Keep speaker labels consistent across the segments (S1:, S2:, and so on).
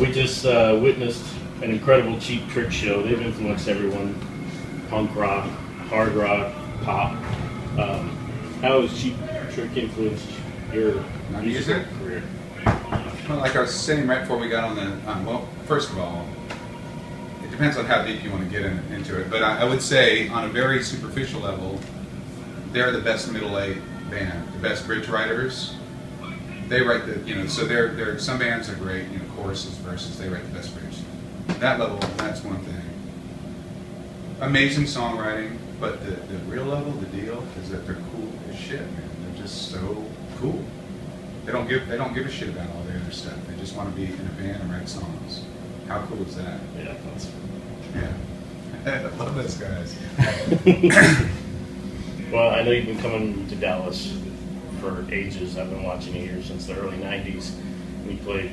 S1: We just witnessed an incredible Cheap Trick show. They've influenced everyone: punk rock, hard rock, pop. How has Cheap Trick influenced your music career?
S2: Well, like I was saying right before we got on the, well, first of all, it depends on how deep you want to get into it, but I would say on a very superficial level, they're the best middle eight band, the best bridge writers. They write the, so they're some bands are great, choruses, verses, they write the best bridge. That level, that's one thing. Amazing songwriting, but the real level, the deal, is that they're cool as shit, man. They're just so cool. They don't give a shit about all the other stuff. They just want to be in a band and write songs. How cool is that?
S1: Yeah, that's.
S2: Yeah. I love those guys.
S1: Well, I know you've been coming to Dallas for ages. I've been watching you here since the early '90s. We played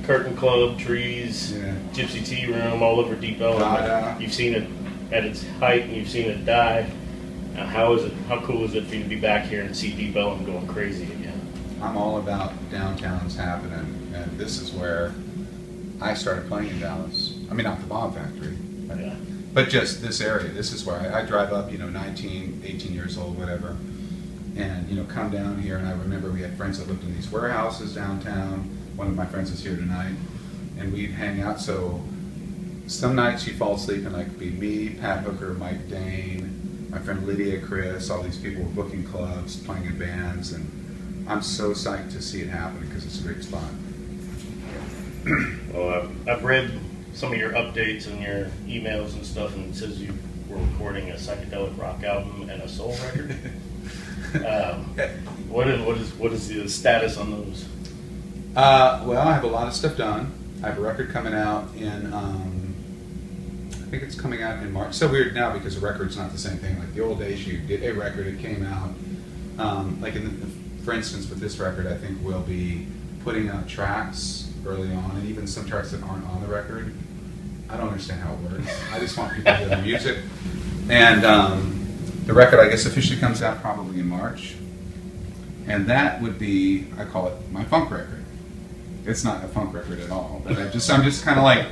S1: Curtain Club, Trees, Gypsy Tea Room, all over Deep Ellum. You've seen it at its height, and you've seen it die. How cool is it for you to be back here and see Deep Ellum going crazy again?
S2: I'm all about downtowns happening, and this is where I started playing in Dallas. I mean, not the Bomb Factory, but just this area. This is where I drive up, 19, 18 years old, whatever, and, come down here. And I remember we had friends that lived in these warehouses downtown. One of my friends is here tonight, and we'd hang out. So some nights you'd fall asleep, and it could be me, Pat Hooker, Mike Dane, my friend Lydia, Chris, all these people were booking clubs, playing in bands, and I'm so psyched to see it happen because it's a great spot.
S1: Well, I've read some of your updates and your emails and stuff, and it says you were recording a psychedelic rock album and a soul record. What is the status on those?
S2: Well, I have a lot of stuff done. I have a record coming out in, I think it's coming out in March. So weird now because a record's not the same thing. Like the old days, you did a record, it came out. For instance, with this record, I think we'll be putting out tracks early on, and even some tracks that aren't on the record. I don't understand how it works. I just want people to hear the music. And the record, I guess, officially comes out probably in March. And that would be, I call it my funk record. It's not a funk record at all, but I'm just kind of like,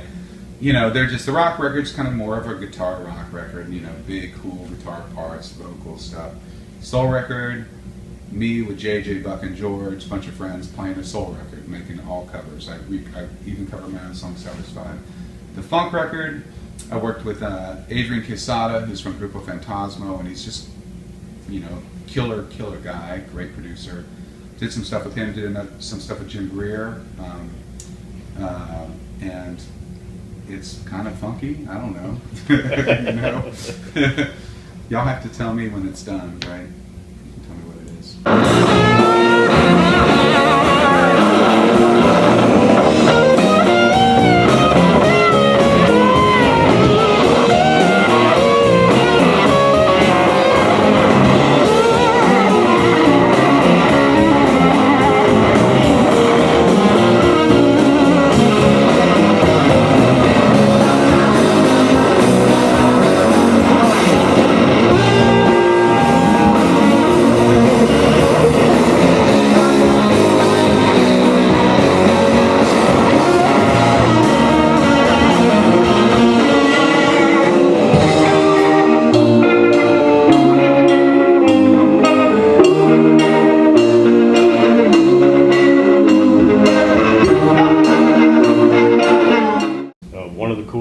S2: they're just, the rock record's kind of more of a guitar rock record, big, cool guitar parts, vocal stuff. Soul record, me with JJ, Buck, and George, a bunch of friends playing a soul record, making all covers. I even covered my own song, Satisfied. The funk record, I worked with Adrian Quesada, who's from Grupo Fantasmo, and he's just, killer guy, great producer. Did some stuff with him, did some stuff with Jim Greer, and it's kind of funky. I don't know. Y'all have to tell me when it's done, right? You can tell me what it is.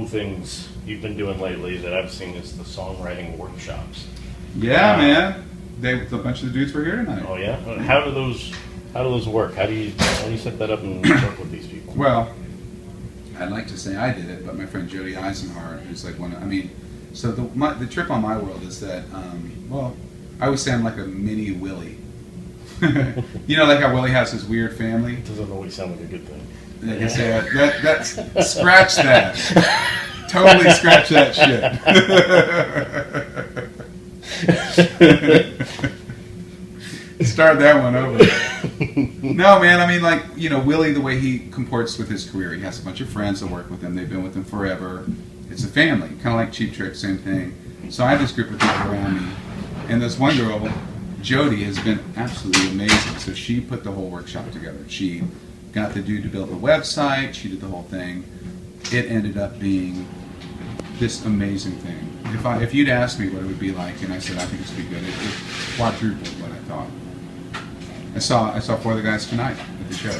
S1: Things you've been doing lately that I've seen is the songwriting workshops.
S2: Yeah, man. A bunch of the dudes were here tonight.
S1: Oh yeah. How do those work? How do you set that up and work with these people?
S2: Well, I'd like to say I did it, but my friend Jody Eisenhardt, who's like so the trip on my world is that I always say I'm like a mini Willie. Like how Willie has his weird family.
S1: It doesn't always sound like a good thing.
S2: Like I say, that's scratch that. Totally scratch that shit. Start that one over. No, man, Willie, the way he comports with his career, he has a bunch of friends that work with him. They've been with him forever. It's a family, kind of like Cheap Trick, same thing. So I have this group of people around me, and this one girl, Jody, has been absolutely amazing. So she put the whole workshop together. She got the dude to build the website. She did the whole thing. It ended up being this amazing thing. If you'd asked me what it would be like, and I said I think it's gonna be good, it quadrupled what I thought. I saw 4 of the guys tonight at the show.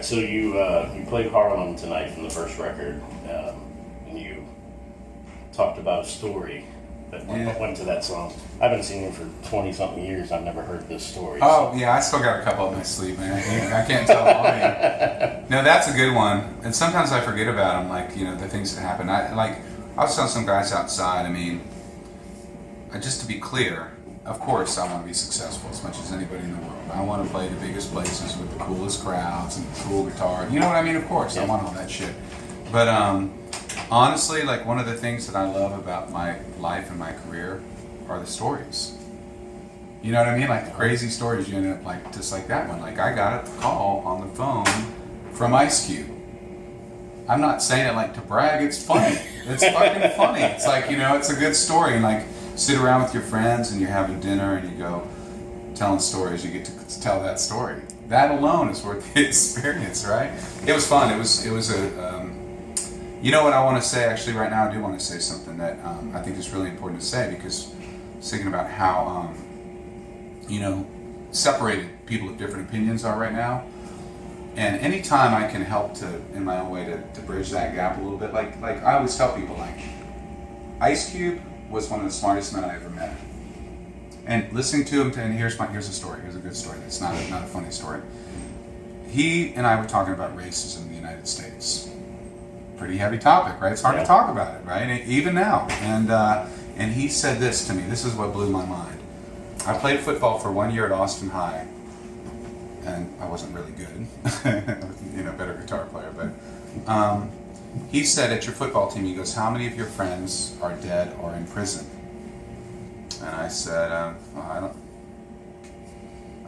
S1: So you played Harlem tonight from the first record, and you talked about a story that went to that song. I've been singing for 20-something years. I've never heard this story.
S2: Oh, yeah, I still got a couple up my sleeve, man. I can't tell all of you. No, that's a good one. And sometimes I forget about them, like, the things that happen. I was telling some guys outside, I mean, just to be clear, of course I want to be successful as much as anybody in the world. I want to play the biggest places with the coolest crowds and the cool guitar. You know what I mean? Of course, I want all that shit. But honestly, like, one of the things that I love about my life and my career are the stories. You know what I mean? Like the crazy stories, you end up like, just like that one. Like, I got a call on the phone from Ice Cube. I'm not saying it like to brag, it's funny. It's fucking funny. It's like, it's a good story. And like, sit around with your friends and you're having dinner and you go telling stories, you get to tell that story. That alone is worth the experience, right? It was fun. It was a, you know what I want to say actually right now? I do want to say something that I think is really important to say, because I was thinking about how, separated people with different opinions are right now. And anytime I can help to, in my own way, to bridge that gap a little bit, like I always tell people, like, Ice Cube was one of the smartest men I ever met. And listening to him, and here's a story. Here's a good story. It's not a funny story. He and I were talking about racism in the United States. Pretty heavy topic, right? It's hard to talk about it, right? Even now. And he said this to me. This is what blew my mind. I played football for 1 year at Austin High, and I wasn't really good. Better guitar player, but he said at your football team, he goes, how many of your friends are dead or in prison? And I said, I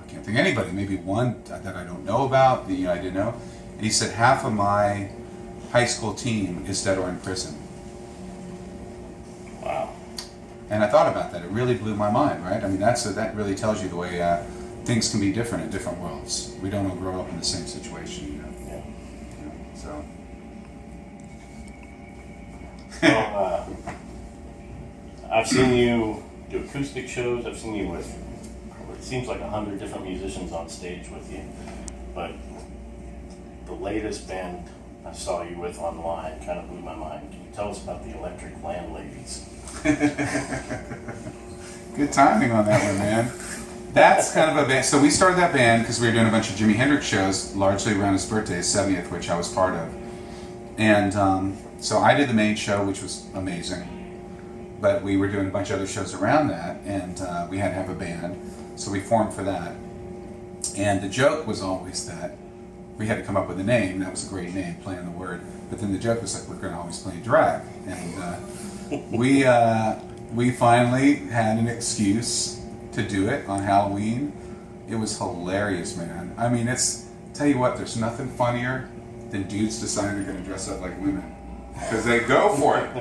S2: can't think of anybody. Maybe one that I don't know about, I didn't know. And he said, half of my high school team is dead or in prison.
S1: Wow.
S2: And I thought about that. It really blew my mind, right? I mean, that really tells you the way things can be different in different worlds. We don't all grow up in the same situation, So.
S1: Well, I've seen you do acoustic shows. I've seen you with, it seems like 100 different musicians on stage with you. But the latest band I saw you with online kind of blew my mind. Can you tell us about the Electric Landladies?
S2: Good timing on that one, man. That's kind of a band. So we started that band because we were doing a bunch of Jimi Hendrix shows, largely around his birthday, his 70th, which I was part of. And so I did the main show, which was amazing. But we were doing a bunch of other shows around that, and we had to have a band. So we formed for that. And the joke was always that we had to come up with a name. That was a great name, Play on the Word. But then the joke was like, we're going to always play drag. And we finally had an excuse to do it on Halloween. It was hilarious, man. I mean, tell you what, there's nothing funnier than dudes deciding they're going to dress up like women. Because they go for it.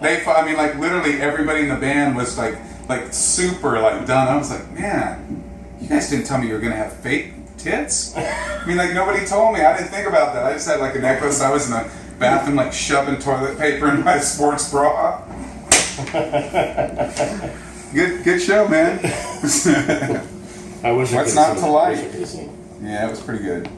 S2: Literally everybody in the band was like super done. I was like, man, you guys didn't tell me you were going to have fake tits? I mean, nobody told me. I didn't think about that. I just had a necklace. I was in the bathroom shoving toilet paper in my sports bra. Good show, man.
S1: I wish
S2: What's not to like? Yeah, it was pretty good.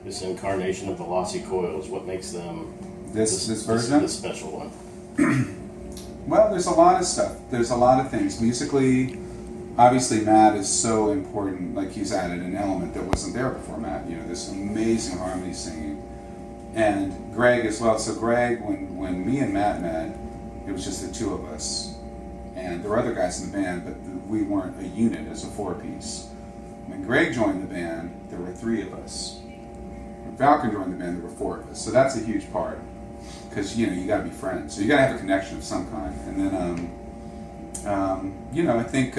S1: this incarnation of the Lossy Coils? What makes them
S2: this version?
S1: This special one?
S2: Well, there's a lot of stuff. There's a lot of things. Musically, obviously Matt is so important. Like, he's added an element that wasn't there before Matt. You know, this amazing harmony singing. And Greg as well. So Greg, when me and Matt met, it was just the two of us. And there were other guys in the band, but we weren't a unit as a four-piece. When Greg joined the band, there were three of us. When Falcon joined the band, there were four of us. So that's a huge part. Because, you know, you got to be friends. So you got to have a connection of some kind. And then, you know, I think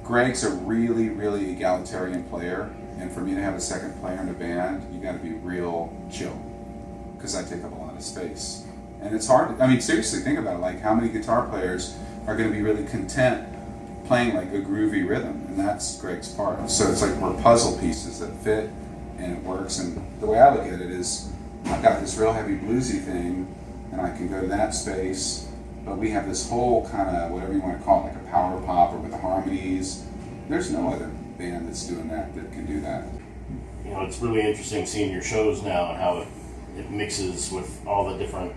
S2: Greg's a really, really egalitarian player. And for me to have a second player in a band, you got to be real chill. Because I take up a lot of space. And it's hard. I mean, seriously, think about it. Like, how many guitar players are going to be really content playing like a groovy rhythm? And that's Greg's part. So it's like we're puzzle pieces that fit and it works. And the way I look at it is, I've got this real heavy bluesy thing, and I can go to that space, but we have this whole kind of, whatever you want to call it, like a power pop or with the harmonies. There's no other band that's doing that can do that.
S1: You know, it's really interesting seeing your shows now and how it mixes with all the different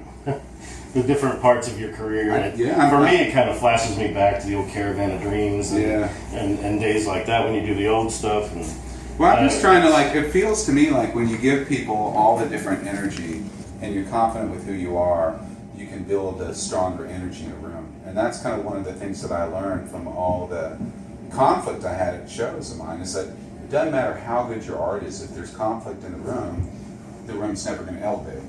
S1: the different parts of your career. For me, it kind of flashes me back to the old Caravan of Dreams and days like that when you do the old stuff. And
S2: well, I'm just trying to, like, it feels to me like when you give people all the different energy and you're confident with who you are, you can build a stronger energy in a room. And that's kind of one of the things that I learned from all the conflict I had at shows of mine, is that it doesn't matter how good your art is, if there's conflict in the room's never going to elevate.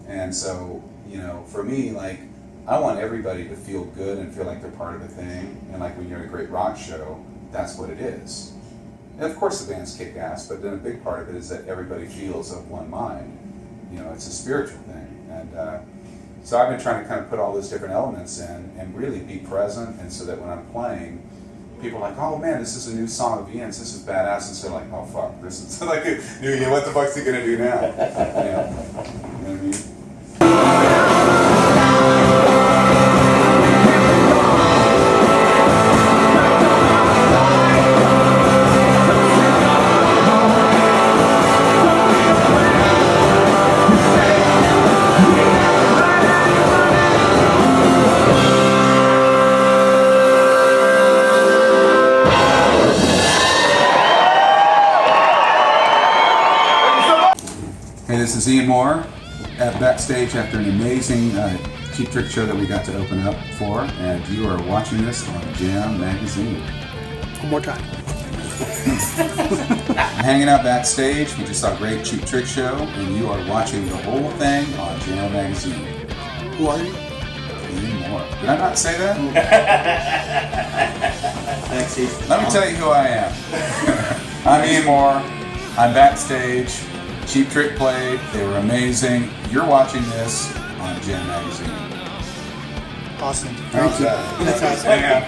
S2: And so, you know, for me, like, I want everybody to feel good and feel like they're part of the thing. And like when you're at a great rock show, that's what it is. And of course the bands kick ass, but then a big part of it is that everybody feels of one mind. You know, it's a spiritual thing. And so I've been trying to kind of put all those different elements in and really be present, and so that when I'm playing, people are like, oh man, this is a new song of Ian's, this is badass, and so like, oh fuck, this is like, what the fuck's he gonna do now? You know what I mean? Hey, this is Ian Moore at Backstage after an amazing Cheap Trick show that we got to open up for, and you are watching this on Jam Magazine.
S3: One more time.
S2: I'm hanging out backstage. We just saw a great Cheap Trick show, and you are watching the whole thing on Jam Magazine.
S3: Who are you?
S2: Ian Moore. Did I not say that?
S3: Thanks, Steve.
S2: Let me tell you who I am. I'm Ian Moore. I'm backstage. Cheap Trick played. They were amazing. You're watching this on Jam Magazine.
S3: Awesome.
S2: How's that?
S3: That's awesome.
S2: Yeah.